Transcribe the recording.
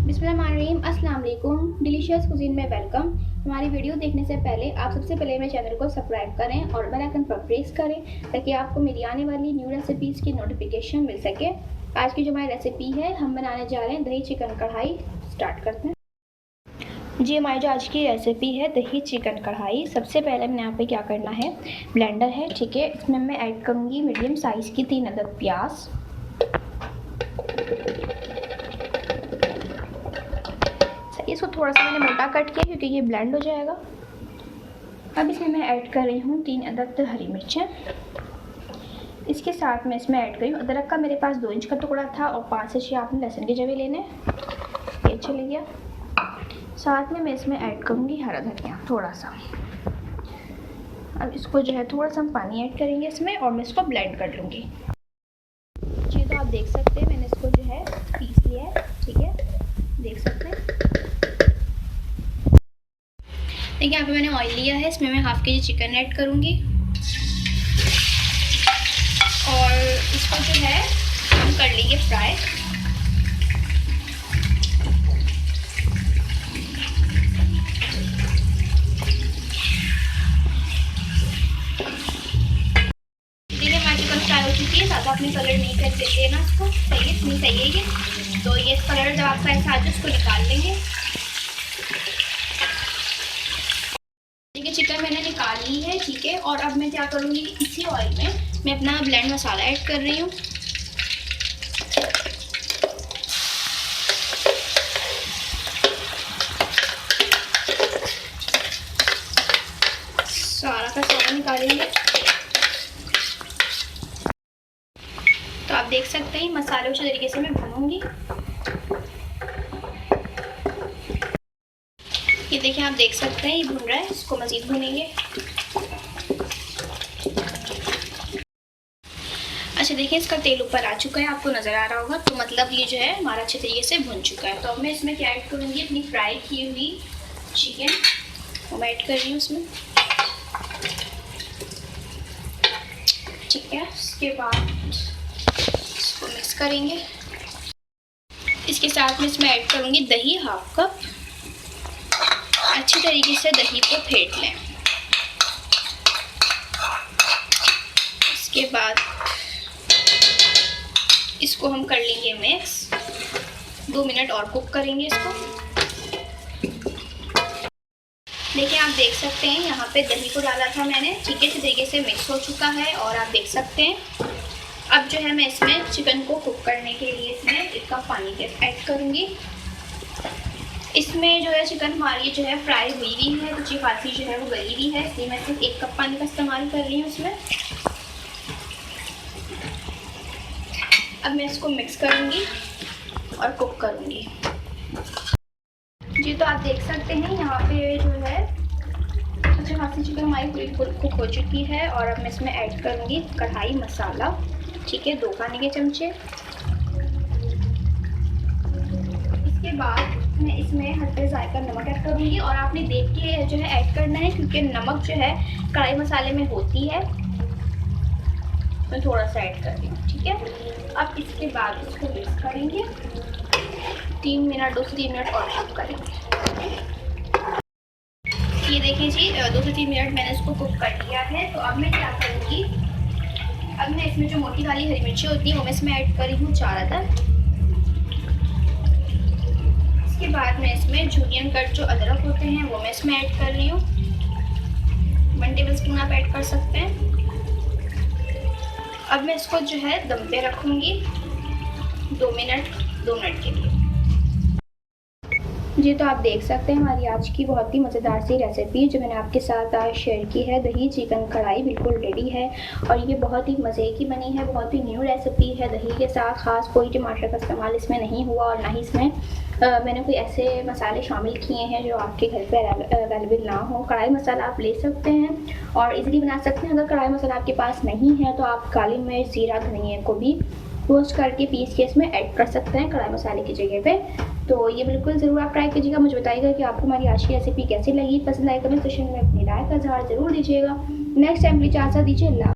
बिस्मिल्लाहिर्रहमानिर्रहीम, अस्सलाम वालेकुम। डिलीशियस कुजीन में वेलकम। हमारी वीडियो देखने से पहले आप सबसे पहले मेरे चैनल को सब्सक्राइब करें और बेल आइकन पर प्रेस करें ताकि आपको मेरी आने वाली न्यू रेसिपीज़ की नोटिफिकेशन मिल सके। आज की जो हमारी रेसिपी है, हम बनाने जा रहे हैं दही चिकन कढ़ाई। स्टार्ट करते हैं जी। हमारी जो आज की रेसिपी है दही चिकन कढ़ाई। सबसे पहले मैंने यहाँ पे क्या करना है, ब्लेंडर है, ठीक है। इसमें मैं ऐड करूँगी मीडियम साइज़ की 3 अदद प्याज। इसको थोड़ा सा मैंने मोटा कट किया क्योंकि ये ब्लेंड हो जाएगा। अब इसमें मैं ऐड कर रही हूँ 3 अदद हरी मिर्चें। इसके साथ मैं इसमें ऐड करी हूँ अदरक का, मेरे पास 2 इंच का टुकड़ा था और 5 से 6 आपने लहसुन के जवे लेने, ये चले गया। साथ में मैं इसमें ऐड करूँगी हरा धनिया थोड़ा सा। अब इसको जो है थोड़ा सा हम पानी ऐड करेंगे इसमें और मैं इसको ब्लेंड कर लूँगी जी। तो आप देख सकते हैं मैंने इसको जो है पीस लिया है, ठीक है, देख सकते हैं। देखिए यहाँ पे मैंने ऑयल लिया है, इसमें मैं हाफ के जी चिकन ऐड करूँगी और इसको जो है हम कर लेंगे फ्राई। देखिए हमारी चिकन फ्राई हो चुकी है। ज़्यादा अपने कलर नहीं कर देते ना इसको, सही है, इतनी सही है ये। तो ये कलर जब आपका ऐसा आ जाए उसको निकाल लेंगे। चिकन मैंने निकाल ली है, ठीक है। और अब मैं क्या करूँगी, इसी ऑयल में मैं अपना ब्लेंड मसाला ऐड कर रही हूँ। सारा का सारा निकालेंगे। तो आप देख सकते हैं मसाले अच्छे तरीके से मैं भूनूंगी। ये देखिए आप देख सकते हैं ये भून रहा है, इसको मज़ीद भूनेंगे। अच्छा देखिए इसका तेल ऊपर आ चुका है, आपको नज़र आ रहा होगा, तो मतलब ये जो है हमारा अच्छे तरीके से भुन चुका है। तो अब मैं इसमें क्या ऐड करूँगी, अपनी फ्राई की हुई चिकन वो मैं ऐड कर रही हूँ उसमें, ठीक है। इसके बाद इसको मिक्स करेंगे। इसके साथ में इसमें ऐड करूँगी दही, हाफ कप। अच्छी तरीके से दही को फेंट लें। इसके बाद इसको हम कर लेंगे मिक्स। 2 मिनट और कुक करेंगे इसको। देखिए आप देख सकते हैं यहाँ पे दही को डाला था मैंने, ठीक है, इसी तरीके से मिक्स हो चुका है। और आप देख सकते हैं अब जो है मैं इसमें चिकन को कुक करने के लिए इसमें 1 कप पानी ऐड करूँगी। इसमें जो है चिकन हमारी जो है फ्राई हुई हुई है, तो अच्छी खासी जो है वो गली हुई है, इसलिए मैं सिर्फ 1 कप पानी का इस्तेमाल कर रही हूँ इसमें। अब मैं इसको मिक्स करूँगी और कुक करूँगी जी। तो आप देख सकते हैं यहाँ पे जो है अच्छी खासी चिकन हमारी पूरी कुक हो चुकी है। और अब मैं इसमें ऐड करूँगी कढ़ाई मसाला, ठीक है, 2 खाने के चमचे। इसके बाद मैं इसमें हल्के जायका नमक ऐड करूँगी और आपने देख के जो है ऐड करना है क्योंकि नमक जो है कढ़ाई मसाले में होती है, तो थोड़ा सा ऐड कर रही हूँ, ठीक है। अब इसके बाद इसको मिक्स करेंगे 3 मिनट, 2 से 3 मिनट और कुक करेंगे। ये देखिए जी 2 से 3 मिनट मैंने इसको कुक कर लिया है। तो अब मैं क्या करूँगी, अब मैं इसमें जो मोटी वाली हरी मिर्ची होती है वो मैं इसमें ऐड कर रही हूँ 4 अदद। इसके बाद मैं इसमें जूलियन कट जो अदरक होते हैं वो मैं इसमें ऐड कर रही हूँ, 1 टेबल स्पून आप ऐड कर सकते हैं। अब मैं इसको जो है दम पे रखूँगी 2 मिनट के लिए जी। तो आप देख सकते हैं हमारी आज की बहुत ही मज़ेदार सी रेसिपी जो मैंने आपके साथ आज शेयर की है, दही चिकन कढ़ाई बिल्कुल रेडी है। और ये बहुत ही मज़े की बनी है, बहुत ही न्यू रेसिपी है। दही के साथ ख़ास कोई टमाटर का इस्तेमाल इसमें नहीं हुआ और ना ही इसमें मैंने कोई ऐसे मसाले शामिल किए हैं जो आपके घर पे अवेलेबल ना हो। कढ़ाई मसाला आप ले सकते हैं और इजीली बना सकते हैं। अगर कढ़ाई मसाला आपके पास नहीं है तो आप काली मिर्च, जीरा, धनिया को भी रोस्ट करके पीस के इसमें ऐड कर सकते हैं कढ़ाई मसाले की जगह पे। तो ये बिल्कुल ज़रूर आप ट्राई कीजिएगा। मुझे बताइएगा कि आपको हमारी आज की रेसिपी कैसी लगी। पसंद आए कमेंट सेक्शन में अपनी राय का इज़हार ज़रूर दीजिएगा। नेक्स्ट टाइम के लिए इजाज़त दीजिए। अल्लाह।